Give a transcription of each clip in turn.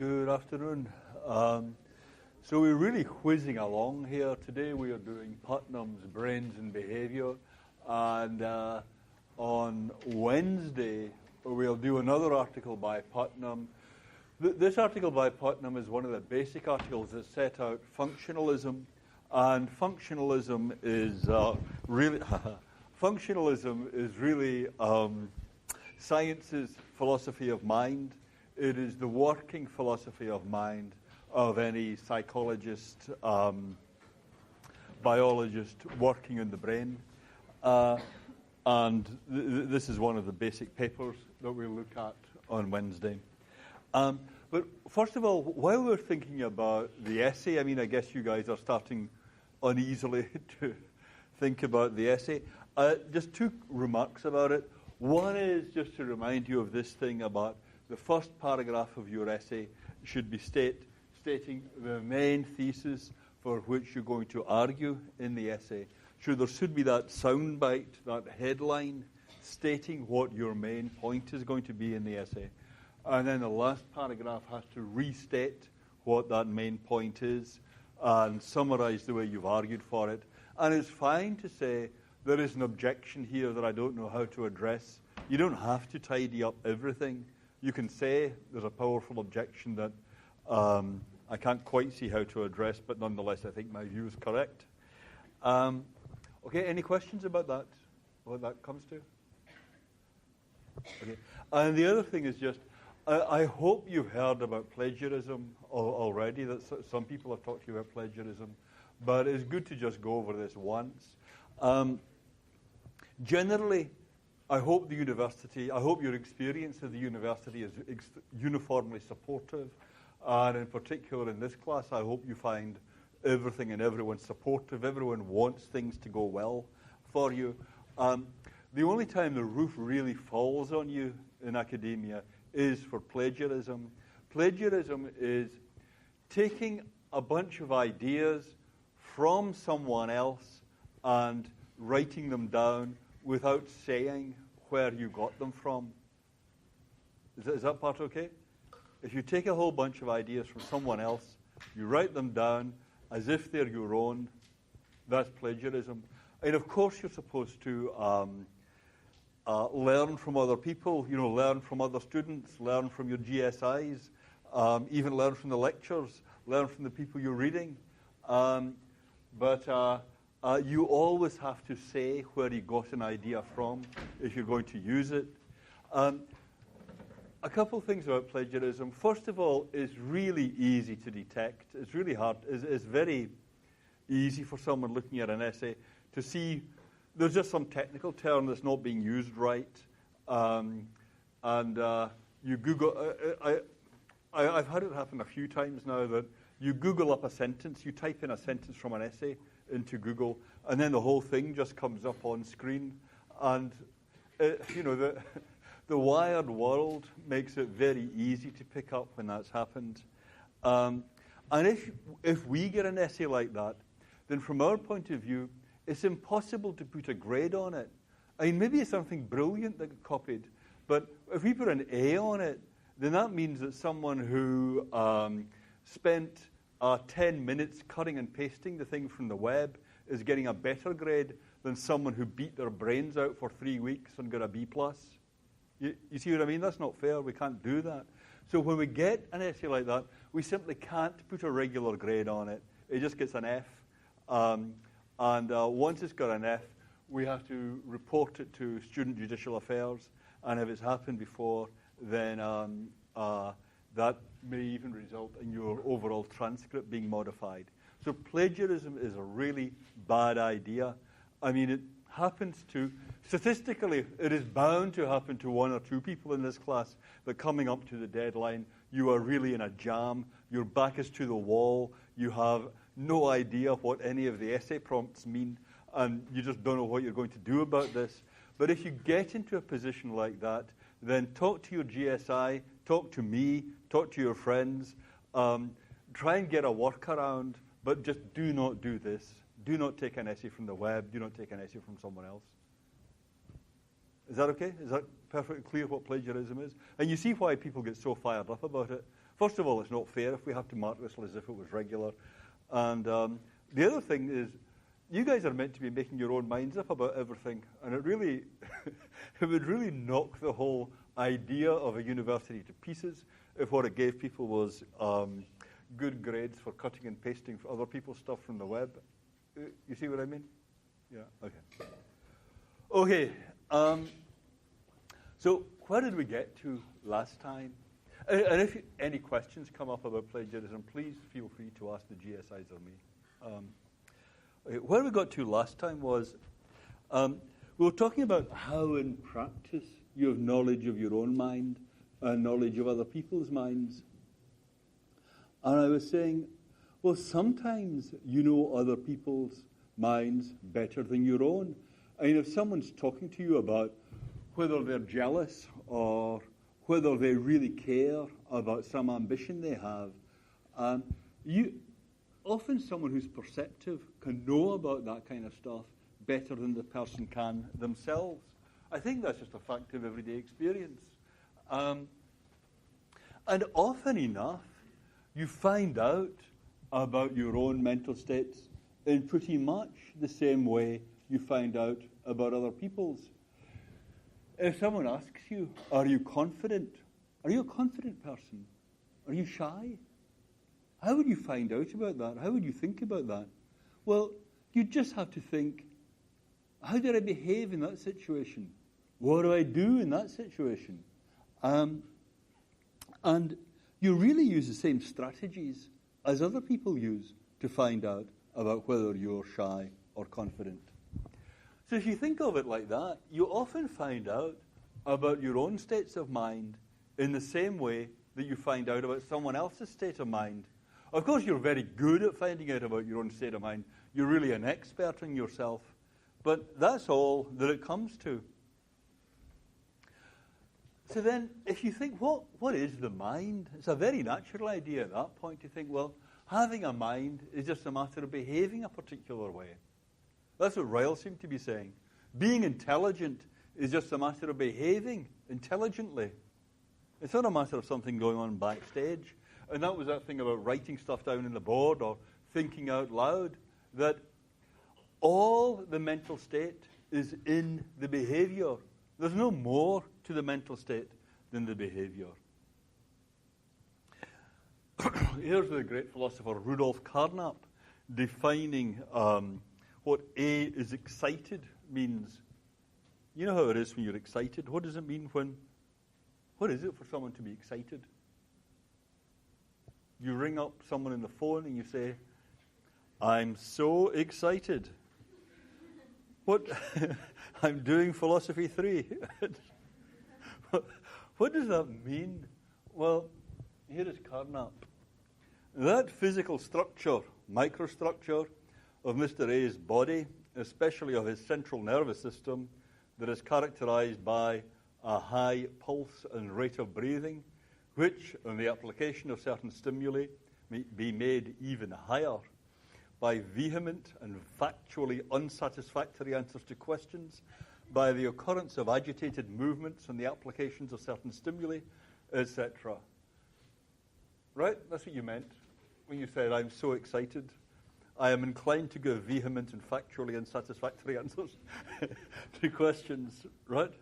Good afternoon. So we're really whizzing along here. Today we are doing Putnam's Brains and Behavior, and on Wednesday we'll do another article by Putnam. This article by Putnam is one of the basic articles that set out functionalism, and functionalism is really science's philosophy of mind. It is the working philosophy of mind of any psychologist, biologist working in the brain. And this is one of the basic papers that we'll look at on Wednesday. But first of all, while we're thinking about the essay, I guess you guys are starting uneasily to think about the essay. Just two remarks about it. One is just to remind you of this thing about the first paragraph of your essay should be stating the main thesis for which you're going to argue in the essay. So there should be that soundbite, that headline, stating what your main point is going to be in the essay. And then the last paragraph has to restate what that main point is and summarize the way you've argued for it. And it's fine to say there is an objection here that I don't know how to address. You don't have to tidy up everything. You can say there's a powerful objection that I can't quite see how to address, but nonetheless, I think my view is correct. Okay, any questions about that? What that comes to? Okay. And the other thing is just, I hope you've heard about plagiarism already, that some people have talked to you about plagiarism, but it's good to just go over this once. Generally, I hope your experience of the university is uniformly supportive. And in particular in this class, I hope you find everything and everyone supportive. Everyone wants things to go well for you. The only time the roof really falls on you in academia is for plagiarism. Plagiarism is taking a bunch of ideas from someone else and writing them down without saying where you got them from. Is that part okay? If you take a whole bunch of ideas from someone else, you write them down as if they're your own, that's plagiarism. And of course you're supposed to learn from other people, learn from other students, learn from your GSIs, even learn from the lectures, learn from the people you're reading. But you always have to say where you got an idea from if you're going to use it. A couple of things about plagiarism. First of all, it's really easy to detect. It's really hard. It's very easy for someone looking at an essay to see there's just some technical term that's not being used right. You Google. I've had it happen a few times now that you Google up a sentence, you type in a sentence from an essay into Google, and then the whole thing just comes up on screen. And, the wired world makes it very easy to pick up when that's happened. And if we get an essay like that, then from our point of view, it's impossible to put a grade on it. Maybe it's something brilliant that got copied, but if we put an A on it, then that means that someone who spent 10 minutes cutting and pasting the thing from the web is getting a better grade than someone who beat their brains out for 3 weeks and got a B+. You see what I mean? That's not fair. We can't do that. So when we get an essay like that, we simply can't put a regular grade on it. It just gets an F. Once it's got an F, we have to report it to Student Judicial Affairs. And if it's happened before, then that may even result in your overall transcript being modified. So plagiarism is a really bad idea. It happens statistically, it is bound to happen to one or two people in this class that coming up to the deadline, you are really in a jam, your back is to the wall, you have no idea what any of the essay prompts mean, and you just don't know what you're going to do about this. But if you get into a position like that, then talk to your GSI, talk to me, talk to your friends, try and get a workaround, but just do not do this. Do not take an essay from the web. Do not take an essay from someone else. Is that okay? Is that perfectly clear what plagiarism is? And you see why people get so fired up about it. First of all, it's not fair if we have to mark this as if it was regular. And the other thing is, you guys are meant to be making your own minds up about everything, and it really, it would really knock the whole idea of a university to pieces if what it gave people was good grades for cutting and pasting for other people's stuff from the web. You see what I mean? Yeah, okay. Okay, so where did we get to last time? And if any questions come up about plagiarism, please feel free to ask the GSIs or me. Where we got to last time was we were talking about how in practice you have knowledge of your own mind and knowledge of other people's minds. And I was saying, well, sometimes you know other people's minds better than your own. I mean, if someone's talking to you about whether they're jealous or whether they really care about some ambition they have, often someone who's perceptive can know about that kind of stuff better than the person can themselves. I think that's just a fact of everyday experience. And often enough, you find out about your own mental states in pretty much the same way you find out about other people's. If someone asks you, are you confident? Are you a confident person? Are you shy? How would you find out about that? How would you think about that? Well, you just have to think, how did I behave in that situation? What do I do in that situation? And you really use the same strategies as other people use to find out about whether you're shy or confident. So if you think of it like that, you often find out about your own states of mind in the same way that you find out about someone else's state of mind. Of course, you're very good at finding out about your own state of mind. You're really an expert in yourself. But that's all that it comes to. So then, if you think, what is the mind? It's a very natural idea at that point to think, well, having a mind is just a matter of behaving a particular way. That's what Ryle seemed to be saying. Being intelligent is just a matter of behaving intelligently. It's not a matter of something going on backstage. And that was that thing about writing stuff down on the board or thinking out loud, that all the mental state is in the behavior. There's no more to the mental state than the behavior. Here's the great philosopher Rudolf Carnap defining what A is excited means. You know how it is when you're excited? What does it mean what is it for someone to be excited? You ring up someone on the phone and you say, I'm so excited. What? I'm doing philosophy 3. What does that mean? Well, here is Carnap. That physical structure, microstructure of Mr. A's body, especially of his central nervous system, that is characterized by a high pulse and rate of breathing, which, on the application of certain stimuli, may be made even higher by vehement and factually unsatisfactory answers to questions, by the occurrence of agitated movements and the applications of certain stimuli, etc. Right? That's what you meant when you said, I'm so excited. I am inclined to give vehement and factually unsatisfactory answers to questions, right?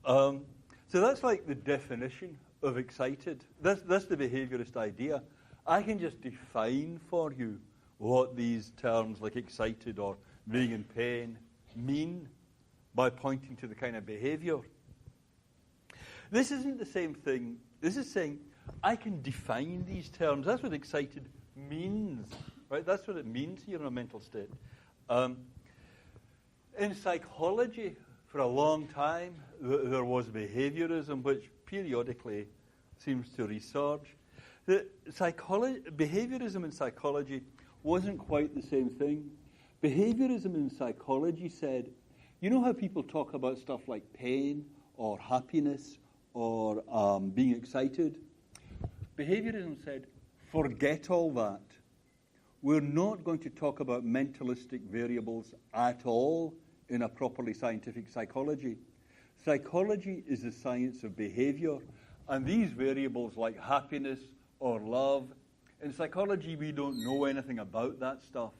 So that's like the definition of excited. That's the behaviorist idea. I can just define for you what these terms like excited or being in pain mean by pointing to the kind of behavior. This isn't the same thing. This is saying I can define these terms. That's what excited means, right? That's what it means here in a mental state. In psychology, for a long time, there was behaviorism, which periodically seems to resurge. Behaviorism in psychology wasn't quite the same thing. Behaviorism in psychology said, you know how people talk about stuff like pain or happiness or being excited? Behaviorism said, forget all that. We're not going to talk about mentalistic variables at all in a properly scientific psychology. Psychology is the science of behavior, And these variables like happiness or love, in psychology we don't know anything about that stuff.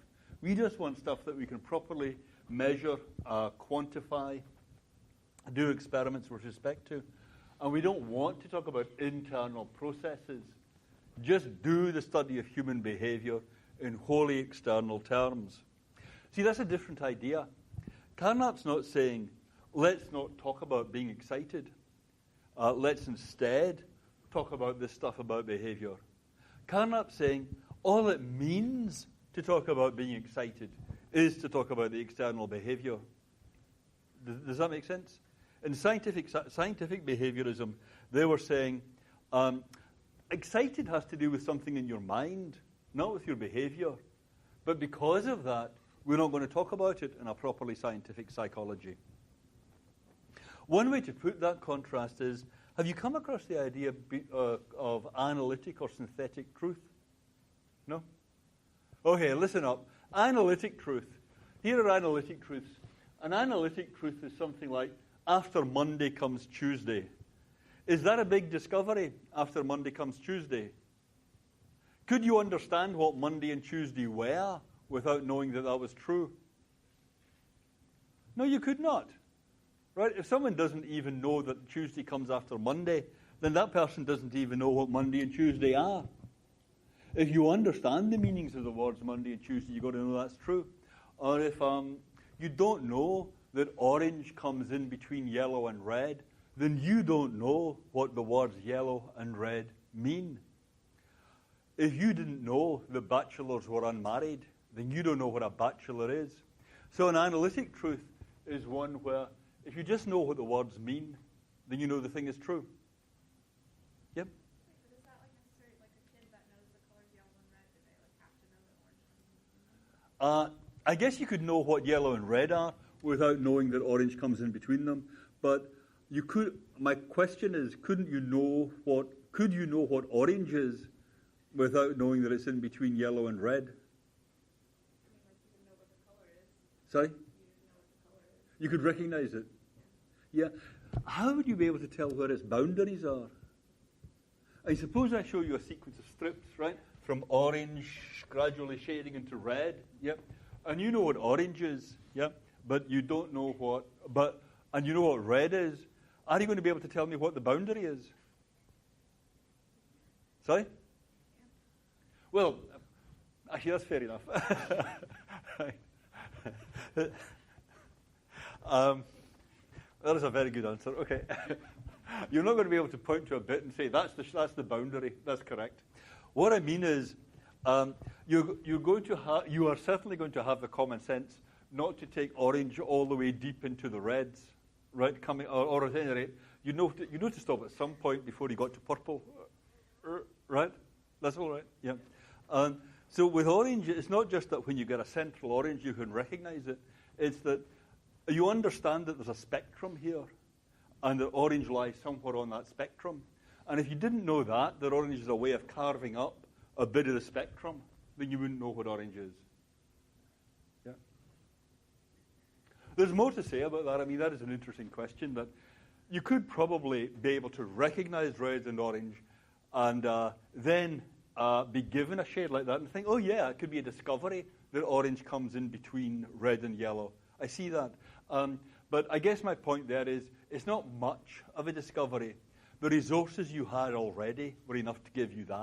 We just want stuff that we can properly measure, quantify, do experiments with respect to. And we don't want to talk about internal processes. Just do the study of human behavior in wholly external terms. See, that's a different idea. Carnap's not saying, let's not talk about being excited. Let's instead talk about this stuff about behavior. Carnap's saying, all it means to talk about being excited is to talk about the external behavior. Does that make sense? In scientific behaviorism, they were saying, excited has to do with something in your mind, not with your behavior. But because of that, we're not going to talk about it in a properly scientific psychology. One way to put that contrast is, have you come across the idea of analytic or synthetic truth? No? Okay, listen up. Analytic truth. Here are analytic truths. An analytic truth is something like, after Monday comes Tuesday. Is that a big discovery, after Monday comes Tuesday? Could you understand what Monday and Tuesday were without knowing that that was true? No, you could not. Right? If someone doesn't even know that Tuesday comes after Monday, then that person doesn't even know what Monday and Tuesday are. If you understand the meanings of the words Monday and Tuesday, you've got to know that's true. Or if you don't know that orange comes in between yellow and red, then you don't know what the words yellow and red mean. If you didn't know that bachelors were unmarried, then you don't know what a bachelor is. So an analytic truth is one where if you just know what the words mean, then you know the thing is true. Yep? But is that like necessarily like a kid that knows the colors yellow and red, do they like have to know that orange comes in between them? I guess you could know what yellow and red are without knowing that orange comes in between them. But you could. My question is, could you know what orange is without knowing that it's in between yellow and red? I mean, like you can know what the color is. Sorry? You know what the color is. You could recognize it. Yeah. How would you be able to tell where its boundaries are? I suppose I show you a sequence of strips, right? From orange, gradually shading into red. Yep. And you know what orange is. Yep. But you don't know what. And you know what red is. Are you going to be able to tell me what the boundary is? Sorry? Well, actually, that's fair enough. That is a very good answer. Okay. You're not going to be able to point to a bit and say, that's the boundary. That's correct. What I mean is, you are certainly going to have the common sense not to take orange all the way deep into the reds, right? Or at any rate, you know to stop at some point before you got to purple, right? That's all right. Yeah. So with orange, it's not just that when you get a central orange you can recognize it. It's that you understand that there's a spectrum here, and that orange lies somewhere on that spectrum. And if you didn't know that orange is a way of carving up a bit of the spectrum, then you wouldn't know what orange is. Yeah. There's more to say about that. I mean, that is an interesting question. That you could probably be able to recognize red and orange, and then be given a shade like that and think, oh yeah, it could be a discovery that orange comes in between red and yellow. I see that. But I guess my point there is, it's not much of a discovery. The resources you had already were enough to give you that.